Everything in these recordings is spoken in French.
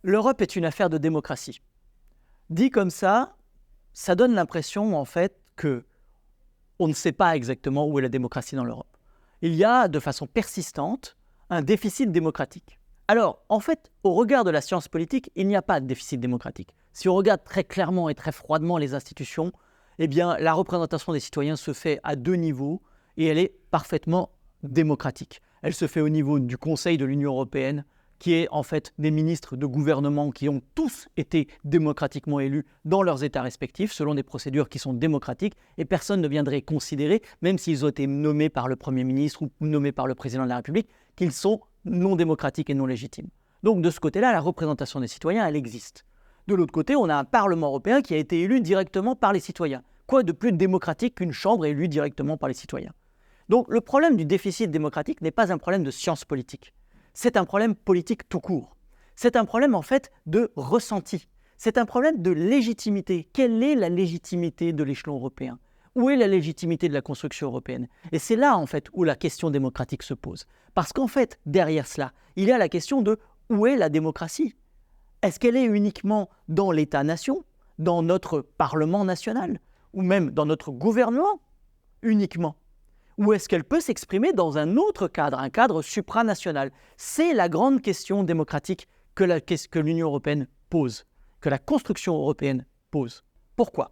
L'Europe est une affaire de démocratie. Dit comme ça donne l'impression en fait que on ne sait pas exactement où est la démocratie dans l'Europe. Il y a de façon persistante un déficit démocratique. Alors, en fait, au regard de la science politique, il n'y a pas de déficit démocratique. Si on regarde très clairement et très froidement les institutions, eh bien, la représentation des citoyens se fait à deux niveaux et elle est parfaitement démocratique. Elle se fait au niveau du Conseil de l'Union européenne, qui est en fait des ministres de gouvernement qui ont tous été démocratiquement élus dans leurs États respectifs, selon des procédures qui sont démocratiques, et personne ne viendrait considérer, même s'ils ont été nommés par le Premier ministre ou nommés par le Président de la République, qu'ils sont non démocratiques et non légitimes. Donc de ce côté-là, la représentation des citoyens, elle existe. De l'autre côté, on a un Parlement européen qui a été élu directement par les citoyens. Quoi de plus démocratique qu'une chambre élue directement par les citoyens? Donc le problème du déficit démocratique n'est pas un problème de science politique. C'est un problème politique tout court. C'est un problème en fait de ressenti. C'est un problème de légitimité. Quelle est la légitimité de l'échelon européen? Où est la légitimité de la construction européenne? Et c'est là en fait où la question démocratique se pose. Parce qu'en fait, derrière cela, il y a la question de où est la démocratie? Est-ce qu'elle est uniquement dans l'État-nation, dans notre Parlement national, ou même dans notre gouvernement uniquement? Ou est-ce qu'elle peut s'exprimer dans un cadre, un cadre supranational? C'est la grande question démocratique que l'Union européenne pose, que la construction européenne pose. Pourquoi?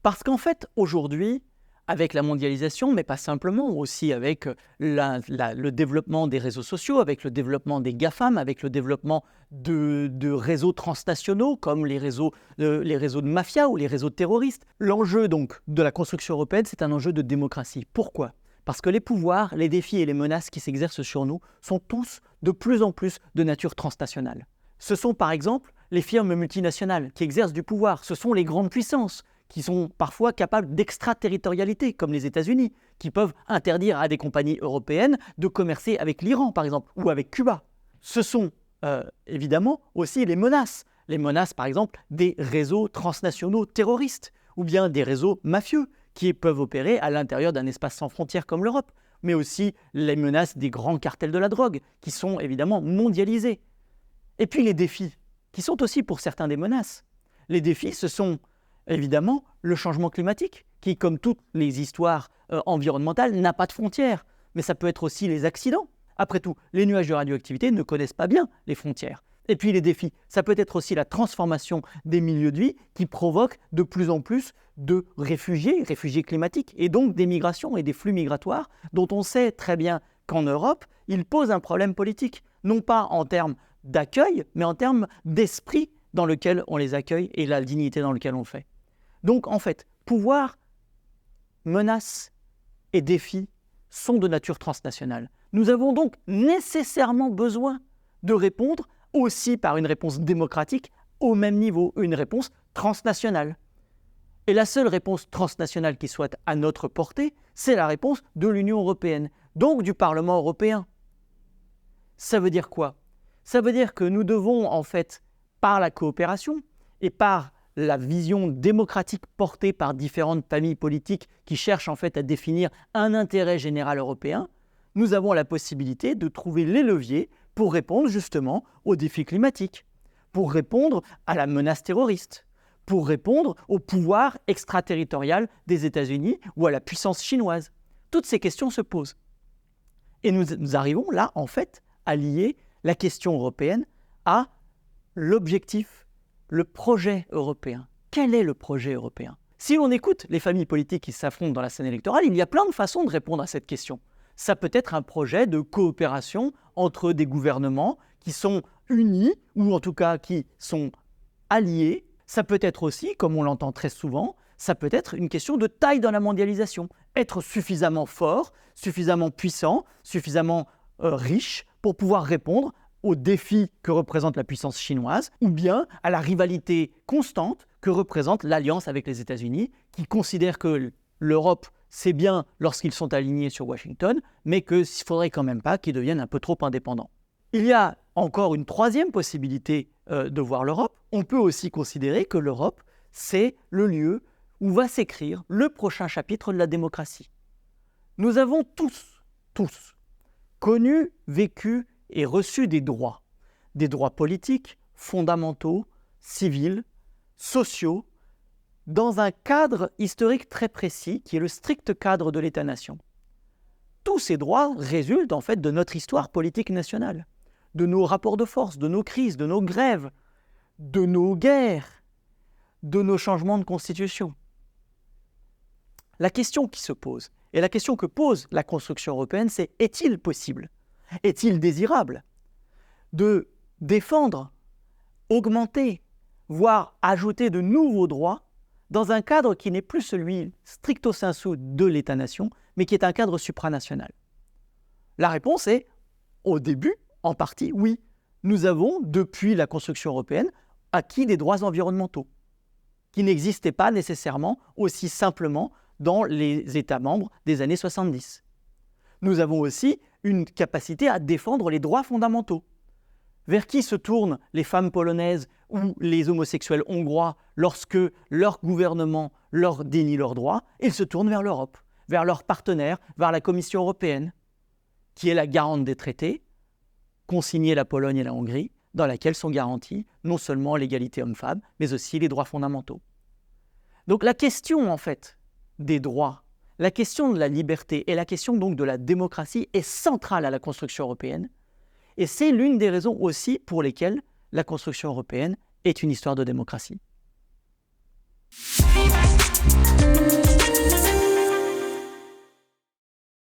Parce qu'en fait, aujourd'hui, avec la mondialisation, mais pas simplement, aussi avec le développement des réseaux sociaux, avec le développement des GAFAM, avec le développement de réseaux transnationaux comme les réseaux de mafia ou les réseaux terroristes. L'enjeu donc de la construction européenne, c'est un enjeu de démocratie. Pourquoi? Parce que les pouvoirs, les défis et les menaces qui s'exercent sur nous sont tous de plus en plus de nature transnationale. Ce sont par exemple les firmes multinationales qui exercent du pouvoir, ce sont les grandes puissances qui sont parfois capables d'extraterritorialité, comme les États-Unis, qui peuvent interdire à des compagnies européennes de commercer avec l'Iran, par exemple, ou avec Cuba. Ce sont évidemment aussi les menaces, par exemple, des réseaux transnationaux terroristes, ou bien des réseaux mafieux, qui peuvent opérer à l'intérieur d'un espace sans frontières comme l'Europe, mais aussi les menaces des grands cartels de la drogue, qui sont évidemment mondialisés. Et puis les défis, qui sont aussi pour certains des menaces. Les défis, ce sont évidemment le changement climatique, qui, comme toutes les histoires environnementales, n'a pas de frontières. Mais ça peut être aussi les accidents. Après tout, les nuages de radioactivité ne connaissent pas bien les frontières. Et puis les défis, ça peut être aussi la transformation des milieux de vie qui provoque de plus en plus de réfugiés climatiques, et donc des migrations et des flux migratoires dont on sait très bien qu'en Europe, ils posent un problème politique, non pas en termes d'accueil, mais en termes d'esprit dans lequel on les accueille et la dignité dans laquelle on le fait. Donc en fait, pouvoir, menaces et défis sont de nature transnationale. Nous avons donc nécessairement besoin de répondre aussi par une réponse démocratique au même niveau, une réponse transnationale. Et la seule réponse transnationale qui soit à notre portée, c'est la réponse de l'Union européenne, donc du Parlement européen. Ça veut dire quoi? Ça veut dire que nous devons en fait, par la coopération et par la vision démocratique portée par différentes familles politiques qui cherchent en fait à définir un intérêt général européen, nous avons la possibilité de trouver les leviers pour répondre justement aux défis climatiques, pour répondre à la menace terroriste, pour répondre au pouvoir extraterritorial des États-Unis ou à la puissance chinoise. Toutes ces questions se posent. Et nous arrivons là, en fait, à lier la question européenne à l'objectif, le projet européen. Quel est le projet européen? Si l'on écoute les familles politiques qui s'affrontent dans la scène électorale, il y a plein de façons de répondre à cette question. Ça peut être un projet de coopération entre des gouvernements qui sont unis, ou en tout cas qui sont alliés. Ça peut être aussi, comme on l'entend très souvent, ça peut être une question de taille dans la mondialisation. Être suffisamment fort, suffisamment puissant, suffisamment riche pour pouvoir répondre aux défis que représente la puissance chinoise, ou bien à la rivalité constante que représente l'alliance avec les États-Unis, qui considèrent que l'Europe, c'est bien lorsqu'ils sont alignés sur Washington, mais qu'il ne faudrait quand même pas qu'ils deviennent un peu trop indépendants. Il y a encore une troisième possibilité de voir l'Europe. On peut aussi considérer que l'Europe, c'est le lieu où va s'écrire le prochain chapitre de la démocratie. Nous avons tous connu, vécu et reçu des droits politiques fondamentaux, civils, sociaux, dans un cadre historique très précis, qui est le strict cadre de l'État-nation. Tous ces droits résultent en fait de notre histoire politique nationale, de nos rapports de force, de nos crises, de nos grèves, de nos guerres, de nos changements de constitution. La question qui se pose, et la question que pose la construction européenne, c'est est-il possible, est-il désirable de défendre, augmenter, voire ajouter de nouveaux droits dans un cadre qui n'est plus celui stricto sensu de l'État-nation, mais qui est un cadre supranational? La réponse est, au début, en partie, oui. Nous avons, depuis la construction européenne, acquis des droits environnementaux qui n'existaient pas nécessairement aussi simplement dans les États membres des années 70. Nous avons aussi une capacité à défendre les droits fondamentaux. Vers qui se tournent les femmes polonaises ou les homosexuels hongrois lorsque leur gouvernement leur dénie leurs droits? Ils se tournent vers l'Europe, vers leurs partenaires, vers la Commission européenne, qui est la garante des traités, qu'ont signé la Pologne et la Hongrie, dans laquelle sont garantis non seulement l'égalité homme-femme, mais aussi les droits fondamentaux. Donc la question, en fait, des droits, la question de la liberté et la question donc de la démocratie est centrale à la construction européenne. Et c'est l'une des raisons aussi pour lesquelles la construction européenne est une histoire de démocratie.